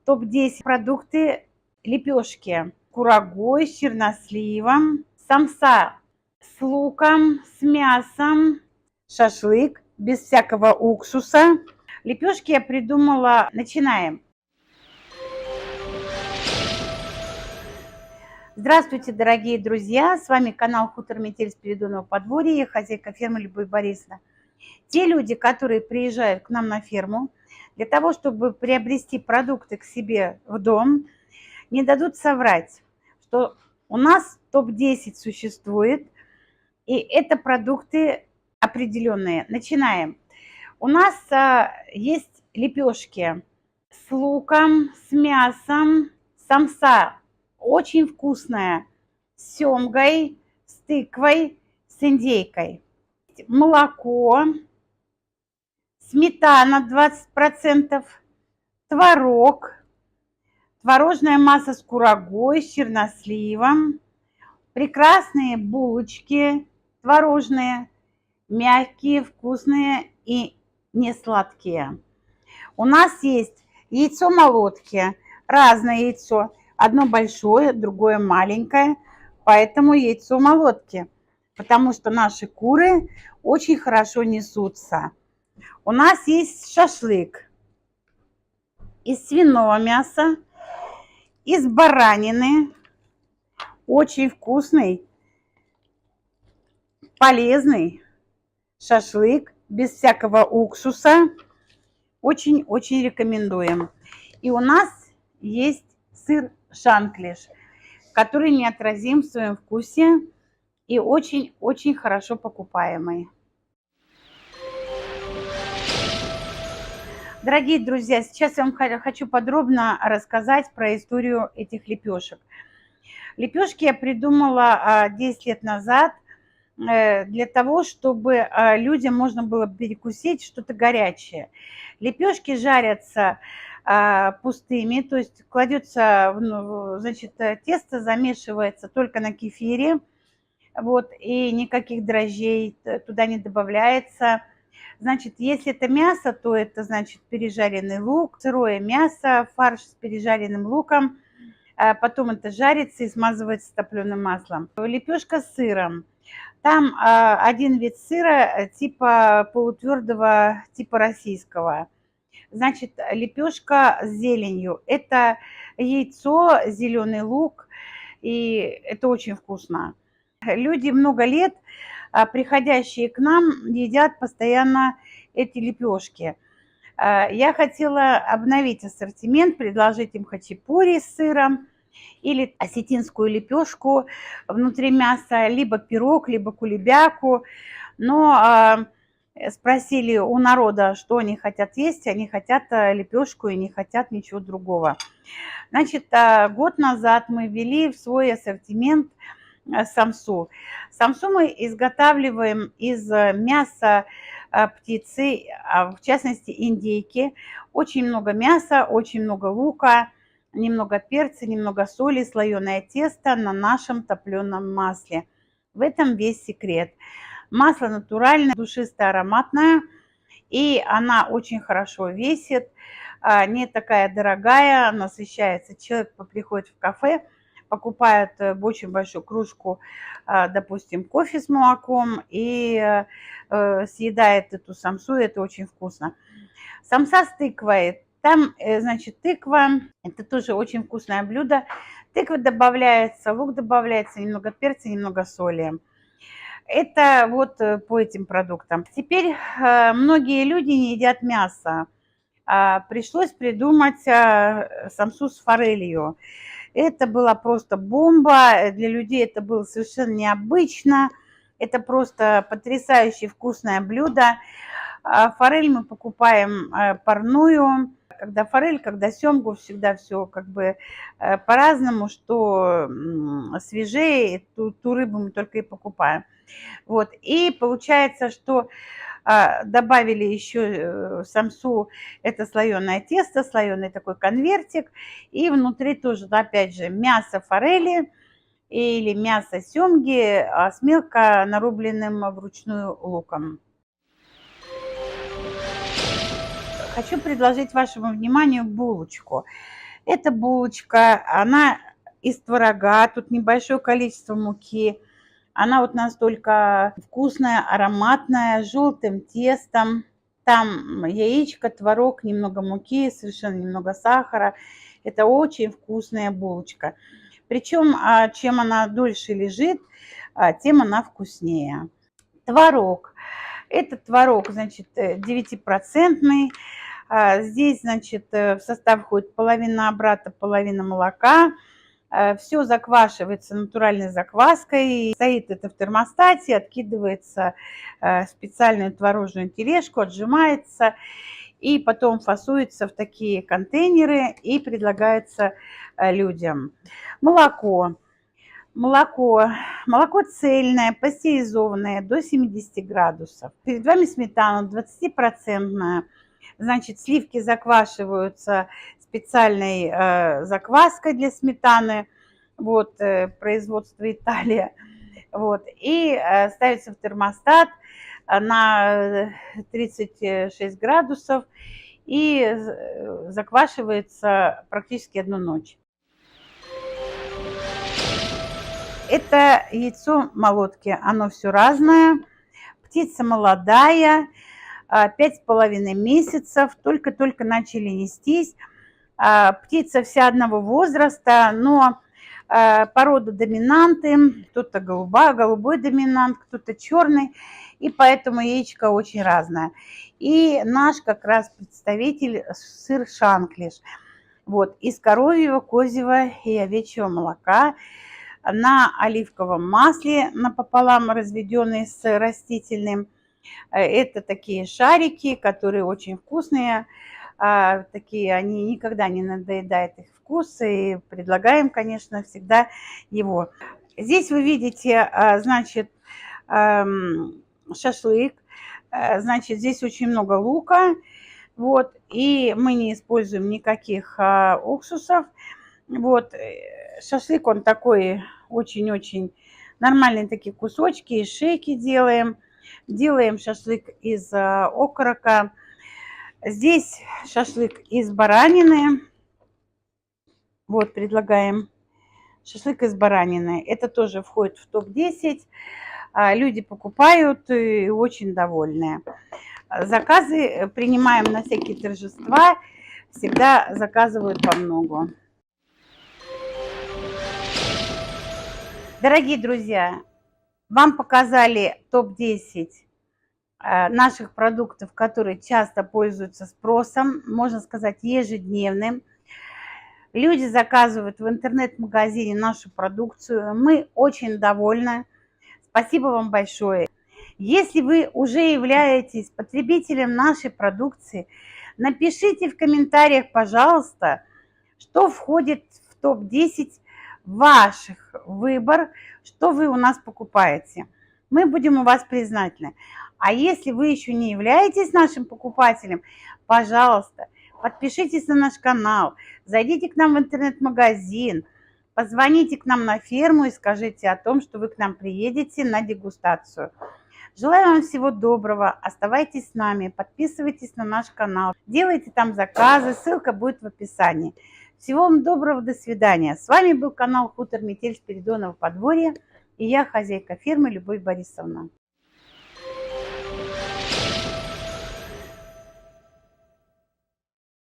Топ-10 продукты: лепешки курагой с черносливом, самса с луком, с мясом, шашлык без всякого уксуса. Лепешки я придумала. Начинаем. Здравствуйте, дорогие друзья! С вами канал Хутор Метель Спиридонова подворья, я хозяйка фермы Любовь Борисовна. Те люди, которые приезжают к нам на ферму для того, чтобы приобрести продукты к себе в дом, не дадут соврать, что у нас топ-10 существует, и это продукты определенные. Начинаем. У нас есть лепешки с луком, с мясом, самса очень вкусная, с семгой, с тыквой, с индейкой. Молоко, сметана 20%, творог, творожная масса с курагой, с черносливом, прекрасные булочки творожные, мягкие, вкусные и не сладкие. У нас есть яйцо молотки, разное яйцо. Одно большое, другое маленькое, поэтому яйцо молотки, потому что наши куры очень хорошо несутся. У нас есть шашлык из свиного мяса, из баранины, очень вкусный, полезный шашлык без всякого уксуса, очень-очень рекомендуем. И у нас есть сыр шанклиш, который неотразим в своем вкусе и очень-очень хорошо покупаемый. Дорогие друзья, сейчас я вам хочу подробно рассказать про историю этих лепешек. Лепешки я придумала 10 лет назад для того, чтобы людям можно было перекусить что-то горячее. Лепешки жарятся пустыми, то есть кладется, значит, тесто замешивается только на кефире, вот, и никаких дрожжей туда не добавляется. Значит, если это мясо, то это, значит, пережаренный лук, сырое мясо, фарш с пережаренным луком, потом это жарится и смазывается топленым маслом. Лепешка с сыром. Там один вид сыра типа полутвердого, типа российского. Значит, лепешка с зеленью. Это яйцо, зеленый лук, и это очень вкусно. Люди много лет, приходящие к нам, едят постоянно эти лепешки. Я хотела обновить ассортимент, предложить им хачапури с сыром или осетинскую лепешку внутри мяса, либо пирог, либо кулебяку. Но спросили у народа, что они хотят есть. Они хотят лепешку и не хотят ничего другого. Значит, год назад мы ввели в свой ассортимент самсу. Самсу мы изготавливаем из мяса птицы, в частности индейки. Очень много мяса, очень много лука, немного перца, немного соли, слоеное тесто на нашем топленом масле. В этом весь секрет. Масло натуральное, душистое, ароматное, и она очень хорошо весит, не такая дорогая, насыщается. Человек приходит в кафе, покупает очень большую кружку, допустим, кофе с молоком и съедает эту самсу, это очень вкусно. Самса с тыквой. Там, значит, тыква, это тоже очень вкусное блюдо. Тыква добавляется, лук добавляется, немного перца, немного соли. Это вот по этим продуктам. Теперь многие люди не едят мясо. Пришлось придумать самсу с форелью. Это была просто бомба. Для людей это было совершенно необычно. Это просто потрясающе вкусное блюдо. Форель мы покупаем парную. Когда форель, когда семгу, всегда все как бы по-разному, что свежее, ту рыбу мы только и покупаем. Вот. И получается, что добавили еще самсу, это слоеное тесто, слоеный такой конвертик, и внутри тоже, опять же, мясо форели или мясо семги с мелко нарубленным вручную луком. Хочу предложить вашему вниманию булочку. Эта булочка, она из творога, тут небольшое количество муки. Она вот настолько вкусная, ароматная, с желтым тестом. Там яичко, творог, немного муки, совершенно немного сахара. Это очень вкусная булочка. Причем, чем она дольше лежит, тем она вкуснее. Творог. Этот творог, значит, 9%. Здесь, значит, в состав входит половина обрата, половина молока. Все заквашивается натуральной закваской. Стоит это в термостате, откидывается в специальную творожную тележку, отжимается и потом фасуется в такие контейнеры и предлагается людям. Молоко. Молоко цельное, пастеризованное до 70 градусов. Перед вами сметана 20%. Значит, сливки заквашиваются специальной закваской для сметаны. Вот, производство Италия. Вот, и ставится в термостат на 36 градусов и заквашивается практически одну ночь. Это яйцо молотки, оно все разное. Птица молодая, 5,5 месяцев, только-только начали нестись. Птица вся одного возраста, но порода доминанты, кто-то голубой доминант, кто-то черный, и поэтому яичко очень разное. И наш как раз представитель сыр шанклиш, вот, из коровьего, козьего и овечьего молока, на оливковом масле напополам разведенный с растительным. Это такие шарики, которые очень вкусные, такие, они никогда не надоедают их вкус, и предлагаем, конечно, всегда его. Здесь вы видите, значит, шашлык, значит, здесь очень много лука, вот, и мы не используем никаких уксусов. Вот, шашлык, он такой очень-очень нормальные такие кусочки, и шейки делаем. Делаем шашлык из окорока. Здесь шашлык из баранины. Вот, предлагаем шашлык из баранины. Это тоже входит в топ-10. Люди покупают и очень довольны. Заказы принимаем на всякие торжества. Всегда заказывают по многу. Дорогие друзья, вам показали топ-10 наших продуктов, которые часто пользуются спросом, можно сказать, ежедневным. Люди заказывают в интернет-магазине нашу продукцию. Мы очень довольны. Спасибо вам большое. Если вы уже являетесь потребителем нашей продукции, напишите в комментариях, пожалуйста, что входит в топ-10 ваших выбор, что вы у нас покупаете. Мы будем у вас признательны. А если вы еще не являетесь нашим покупателем, пожалуйста, подпишитесь на наш канал, зайдите к нам в интернет-магазин, позвоните к нам на ферму и скажите о том, что вы к нам приедете на дегустацию. Желаю вам всего доброго, оставайтесь с нами, подписывайтесь на наш канал, делайте там заказы, ссылка будет в описании. Всего вам доброго, до свидания. С вами был канал Хутор Метель Спиридоново подворье и я, хозяйка фермы Любовь Борисовна.